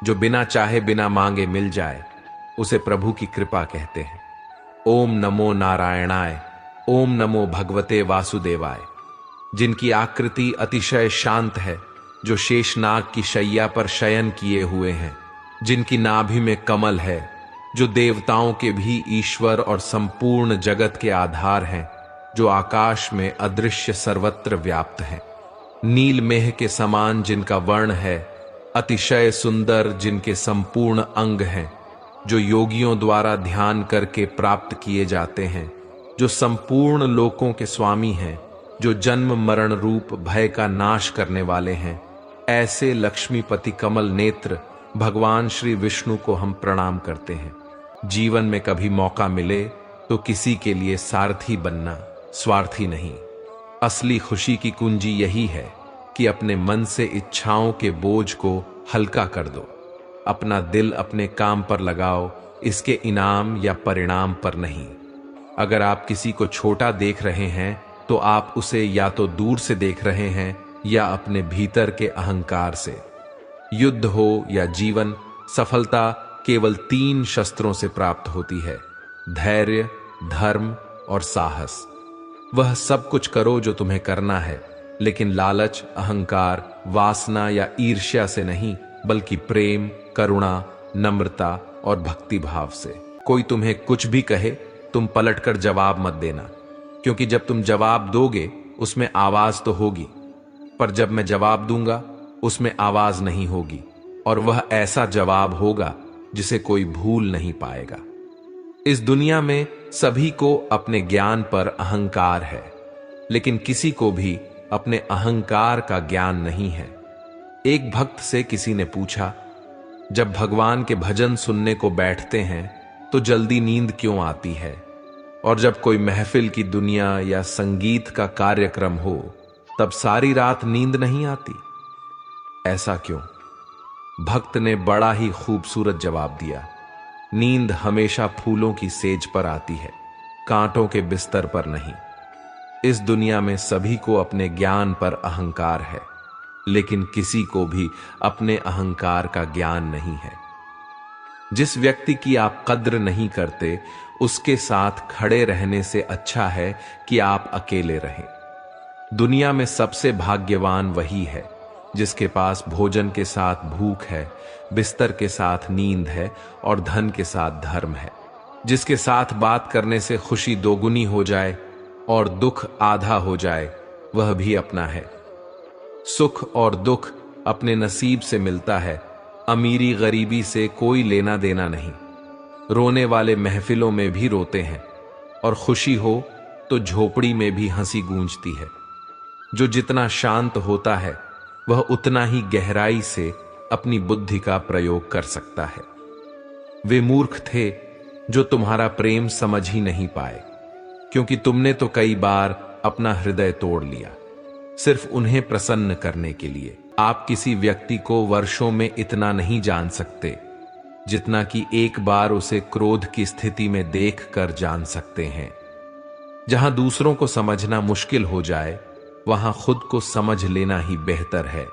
जो बिना चाहे बिना मांगे मिल जाए उसे प्रभु की कृपा कहते हैं। ओम नमो नारायणाय, ओम नमो भगवते वासुदेवाय। जिनकी आकृति अतिशय शांत है, जो शेषनाग की शैया पर शयन किए हुए हैं, जिनकी नाभि में कमल है, जो देवताओं के भी ईश्वर और संपूर्ण जगत के आधार हैं, जो आकाश में अदृश्य सर्वत्र व्याप्त हैं। नील मेह के समान जिनका वर्ण है, अतिशय सुंदर जिनके संपूर्ण अंग हैं, जो योगियों द्वारा ध्यान करके प्राप्त किए जाते हैं, जो संपूर्ण लोकों के स्वामी हैं, जो जन्म मरण रूप भय का नाश करने वाले हैं, ऐसे लक्ष्मीपति कमल नेत्र भगवान श्री विष्णु को हम प्रणाम करते हैं। जीवन में कभी मौका मिले तो किसी के लिए सारथी बनना, स्वार्थी नहीं। असली खुशी की कुंजी यही है कि अपने मन से इच्छाओं के बोझ को हल्का कर दो। अपना दिल अपने काम पर लगाओ, इसके इनाम या परिणाम पर नहीं। अगर आप किसी को छोटा देख रहे हैं तो आप उसे या तो दूर से देख रहे हैं या अपने भीतर के अहंकार से। युद्ध हो या जीवन, सफलता केवल 3 शस्त्रों से प्राप्त होती है: धैर्य, धर्म और साहस। वह सब कुछ करो जो तुम्हें करना है, लेकिन लालच, अहंकार, वासना या ईर्ष्या से नहीं, बल्कि प्रेम, करुणा, नम्रता और भक्ति भाव से। कोई तुम्हें कुछ भी कहे, तुम पलटकर जवाब मत देना, क्योंकि जब तुम जवाब दोगे उसमें आवाज तो होगी, पर जब मैं जवाब दूंगा उसमें आवाज नहीं होगी, और वह ऐसा जवाब होगा जिसे कोई भूल नहीं पाएगा। इस दुनिया में सभी को अपने ज्ञान पर अहंकार है, लेकिन किसी को भी अपने अहंकार का ज्ञान नहीं है। एक भक्त से किसी ने पूछा, जब भगवान के भजन सुनने को बैठते हैं तो जल्दी नींद क्यों आती है, और जब कोई महफिल की दुनिया या संगीत का कार्यक्रम हो तब सारी रात नींद नहीं आती? ऐसा क्यों? भक्त ने बड़ा ही खूबसूरत जवाब दिया, नींद हमेशा फूलों की सेज पर आती है, कांटों के बिस्तर पर नहीं। इस दुनिया में सभी को अपने ज्ञान पर अहंकार है, लेकिन किसी को भी अपने अहंकार का ज्ञान नहीं है। जिस व्यक्ति की आप कद्र नहीं करते, उसके साथ खड़े रहने से अच्छा है कि आप अकेले रहें। दुनिया में सबसे भाग्यवान वही है जिसके पास भोजन के साथ भूख है, बिस्तर के साथ नींद है और धन के साथ धर्म है। जिसके साथ बात करने से खुशी दोगुनी हो जाए और दुख आधा हो जाए, वह भी अपना है। सुख और दुख अपने नसीब से मिलता है, अमीरी गरीबी से कोई लेना देना नहीं। रोने वाले महफिलों में भी रोते हैं, और खुशी हो तो झोपड़ी में भी हंसी गूंजती है। जो जितना शांत होता है वह उतना ही गहराई से अपनी बुद्धि का प्रयोग कर सकता है। वे मूर्ख थे जो तुम्हारा प्रेम समझ ही नहीं पाए, क्योंकि तुमने तो कई बार अपना हृदय तोड़ लिया सिर्फ उन्हें प्रसन्न करने के लिए। आप किसी व्यक्ति को वर्षों में इतना नहीं जान सकते जितना कि एक बार उसे क्रोध की स्थिति में देखकर जान सकते हैं। जहां दूसरों को समझना मुश्किल हो जाए, वहां खुद को समझ लेना ही बेहतर है।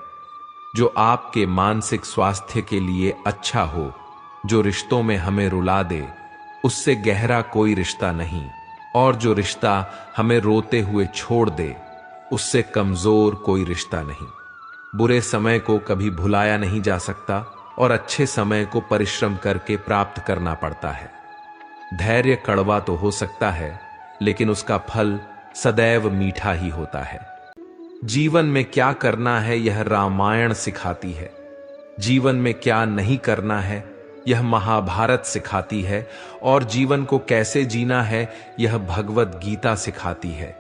जो आपके मानसिक स्वास्थ्य के लिए अच्छा हो, जो रिश्तों में हमें रुला दे, उससे गहरा कोई रिश्ता नहीं, और जो रिश्ता हमें रोते हुए छोड़ दे, उससे कमजोर कोई रिश्ता नहीं। बुरे समय को कभी भुलाया नहीं जा सकता, और अच्छे समय को परिश्रम करके प्राप्त करना पड़ता है। धैर्य कड़वा तो हो सकता है, लेकिन उसका फल सदैव मीठा ही होता है। जीवन में क्या करना है यह रामायण सिखाती है, जीवन में क्या नहीं करना है यह महाभारत सिखाती है, और जीवन को कैसे जीना है यह भगवत गीता सिखाती है।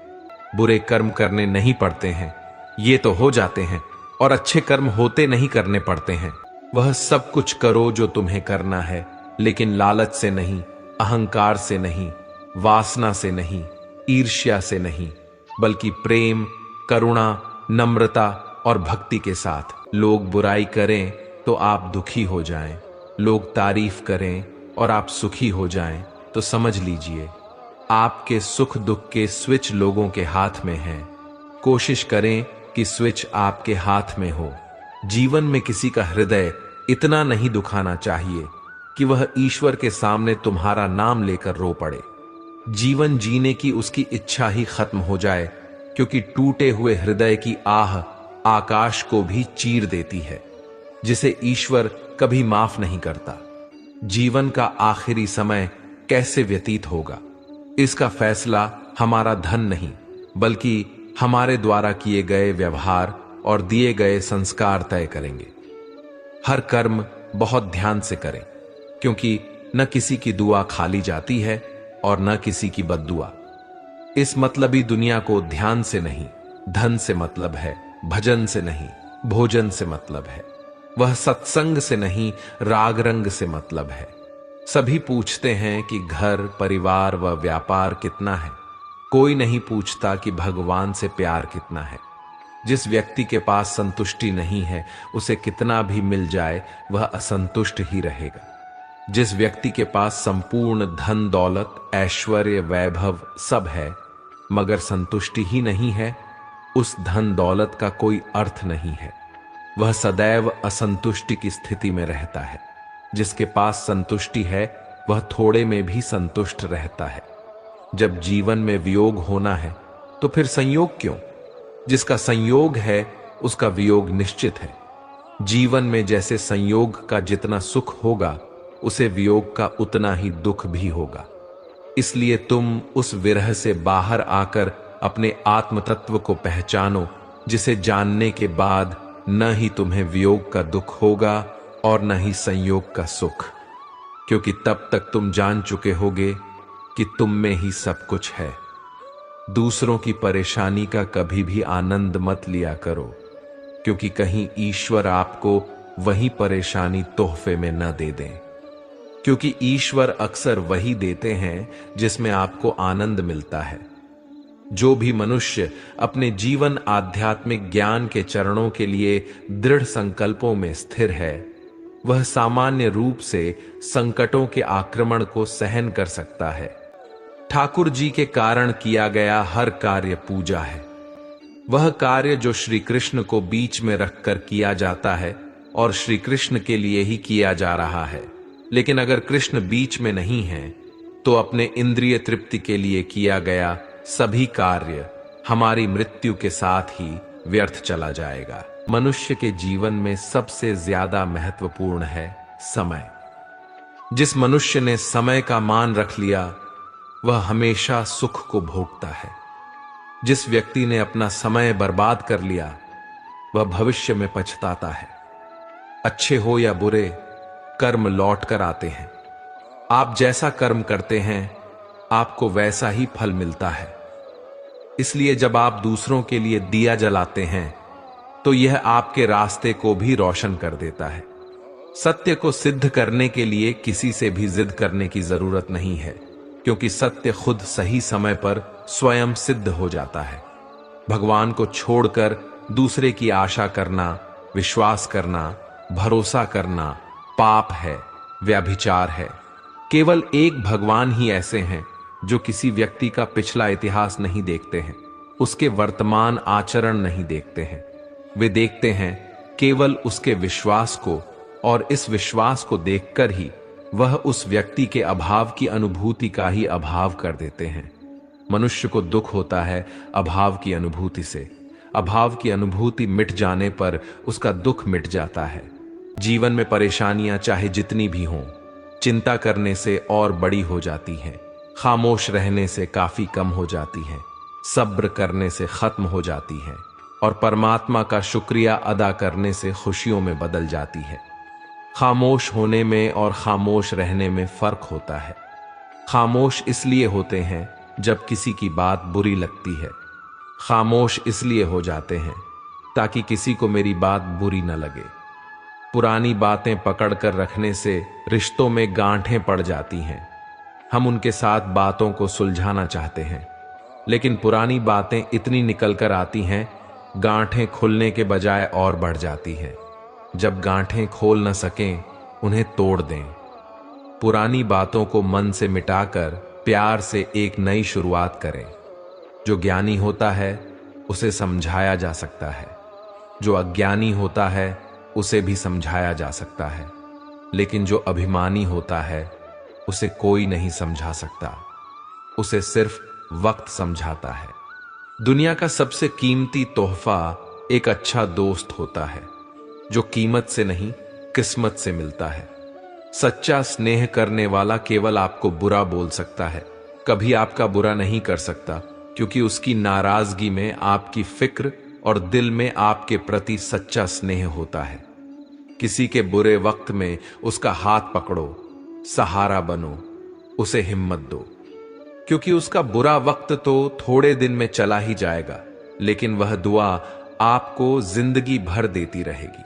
बुरे कर्म करने नहीं पड़ते हैं, ये तो हो जाते हैं, और अच्छे कर्म होते नहीं करने पड़ते हैं। वह सब कुछ करो जो तुम्हें करना है, लेकिन लालच से नहीं, अहंकार से नहीं, वासना से नहीं, ईर्ष्या से नहीं, बल्कि प्रेम, करुणा, नम्रता और भक्ति के साथ। लोग बुराई करें तो आप दुखी हो जाएं, लोग तारीफ करें और आप सुखी हो जाएं, तो समझ लीजिए आपके सुख दुख के स्विच लोगों के हाथ में है। कोशिश करें कि स्विच आपके हाथ में हो। जीवन में किसी का हृदय इतना नहीं दुखाना चाहिए कि वह ईश्वर के सामने तुम्हारा नाम लेकर रो पड़े। जीवन जीने की उसकी इच्छा ही खत्म हो जाए, क्योंकि टूटे हुए हृदय की आह आकाश को भी चीर देती है, जिसे ईश्वर कभी माफ नहीं करता। जीवन का आखिरी समय कैसे व्यतीत होगा, इसका फैसला हमारा धन नहीं, बल्कि हमारे द्वारा किए गए व्यवहार और दिए गए संस्कार तय करेंगे। हर कर्म बहुत ध्यान से करें, क्योंकि न किसी की दुआ खाली जाती है और न किसी की बद्दुआ। इस मतलबी दुनिया को ध्यान से नहीं, धन से मतलब है, भजन से नहीं, भोजन से मतलब है। वह सत्संग से नहीं, राग रंग से मतलब है। सभी पूछते हैं कि घर, परिवार व व्यापार कितना है, कोई नहीं पूछता कि भगवान से प्यार कितना है। जिस व्यक्ति के पास संतुष्टि नहीं है, उसे कितना भी मिल जाए वह असंतुष्ट ही रहेगा। जिस व्यक्ति के पास संपूर्ण धन दौलत, ऐश्वर्य, वैभव सब है, मगर संतुष्टि ही नहीं है, उस धन दौलत का कोई अर्थ नहीं है। वह सदैव असंतुष्टि की स्थिति में रहता है। जिसके पास संतुष्टि है वह थोड़े में भी संतुष्ट रहता है। जब जीवन में वियोग होना है तो फिर संयोग क्यों? जिसका संयोग है उसका वियोग निश्चित है। जीवन में जैसे संयोग का जितना सुख होगा, उसे वियोग का उतना ही दुख भी होगा। इसलिए तुम उस विरह से बाहर आकर अपने आत्म तत्व को पहचानो, जिसे जानने के बाद न ही तुम्हें वियोग का दुख होगा और न ही संयोग का सुख, क्योंकि तब तक तुम जान चुके होगे कि तुम में ही सब कुछ है। दूसरों की परेशानी का कभी भी आनंद मत लिया करो, क्योंकि कहीं ईश्वर आपको वही परेशानी तोहफे में न दे दें। क्योंकि ईश्वर अक्सर वही देते हैं जिसमें आपको आनंद मिलता है। जो भी मनुष्य अपने जीवन आध्यात्मिक ज्ञान के चरणों के लिए दृढ़ संकल्पों में स्थिर है, वह सामान्य रूप से संकटों के आक्रमण को सहन कर सकता है। ठाकुर जी के कारण किया गया हर कार्य पूजा है। वह कार्य जो श्री कृष्ण को बीच में रखकर किया जाता है और श्री कृष्ण के लिए ही किया जा रहा है। लेकिन अगर कृष्ण बीच में नहीं है तो अपने इंद्रिय तृप्ति के लिए किया गया सभी कार्य हमारी मृत्यु के साथ ही व्यर्थ चला जाएगा। मनुष्य के जीवन में सबसे ज्यादा महत्वपूर्ण है समय। जिस मनुष्य ने समय का मान रख लिया वह हमेशा सुख को भोगता है। जिस व्यक्ति ने अपना समय बर्बाद कर लिया वह भविष्य में पछताता है। अच्छे हो या बुरे, कर्म लौट कर आते हैं। आप जैसा कर्म करते हैं आपको वैसा ही फल मिलता है। इसलिए जब आप दूसरों के लिए दिया जलाते हैं तो यह आपके रास्ते को भी रोशन कर देता है। सत्य को सिद्ध करने के लिए किसी से भी जिद करने की जरूरत नहीं है, क्योंकि सत्य खुद सही समय पर स्वयं सिद्ध हो जाता है। भगवान को छोड़कर दूसरे की आशा करना, विश्वास करना, भरोसा करना पाप है, व्यभिचार है। केवल एक भगवान ही ऐसे हैं जो किसी व्यक्ति का पिछला इतिहास नहीं देखते हैं, उसके वर्तमान आचरण नहीं देखते हैं। वे देखते हैं केवल उसके विश्वास को, और इस विश्वास को देखकर ही वह उस व्यक्ति के अभाव की अनुभूति का ही अभाव कर देते हैं। मनुष्य को दुख होता है अभाव की अनुभूति से। अभाव की अनुभूति मिट जाने पर उसका दुख मिट जाता है। जीवन में परेशानियां चाहे जितनी भी हों, चिंता करने से और बड़ी हो जाती हैं, खामोश रहने से काफी कम हो जाती हैं, सब्र करने से खत्म हो जाती हैं, और परमात्मा का शुक्रिया अदा करने से खुशियों में बदल जाती है। खामोश होने में और खामोश रहने में फर्क होता है। खामोश इसलिए होते हैं जब किसी की बात बुरी लगती है। खामोश इसलिए हो जाते हैं ताकि किसी को मेरी बात बुरी न लगे। पुरानी बातें पकड़कर रखने से रिश्तों में गांठें पड़ जाती हैं। हम उनके साथ बातों को सुलझाना चाहते हैं, लेकिन पुरानी बातें इतनी निकल कर आती हैं, गांठें खुलने के बजाय और बढ़ जाती हैं। जब गांठें खोल न सकें, उन्हें तोड़ दें। पुरानी बातों को मन से मिटाकर प्यार से एक नई शुरुआत करें। जो ज्ञानी होता है उसे समझाया जा सकता है, जो अज्ञानी होता है उसे भी समझाया जा सकता है, लेकिन जो अभिमानी होता है उसे कोई नहीं समझा सकता, उसे सिर्फ वक्त समझाता है। दुनिया का सबसे कीमती तोहफा एक अच्छा दोस्त होता है, जो कीमत से नहीं किस्मत से मिलता है। सच्चा स्नेह करने वाला केवल आपको बुरा बोल सकता है, कभी आपका बुरा नहीं कर सकता, क्योंकि उसकी नाराजगी में आपकी फिक्र और दिल में आपके प्रति सच्चा स्नेह होता है। किसी के बुरे वक्त में उसका हाथ पकड़ो, सहारा बनो, उसे हिम्मत दो, क्योंकि उसका बुरा वक्त तो थोड़े दिन में चला ही जाएगा, लेकिन वह दुआ आपको जिंदगी भर देती रहेगी।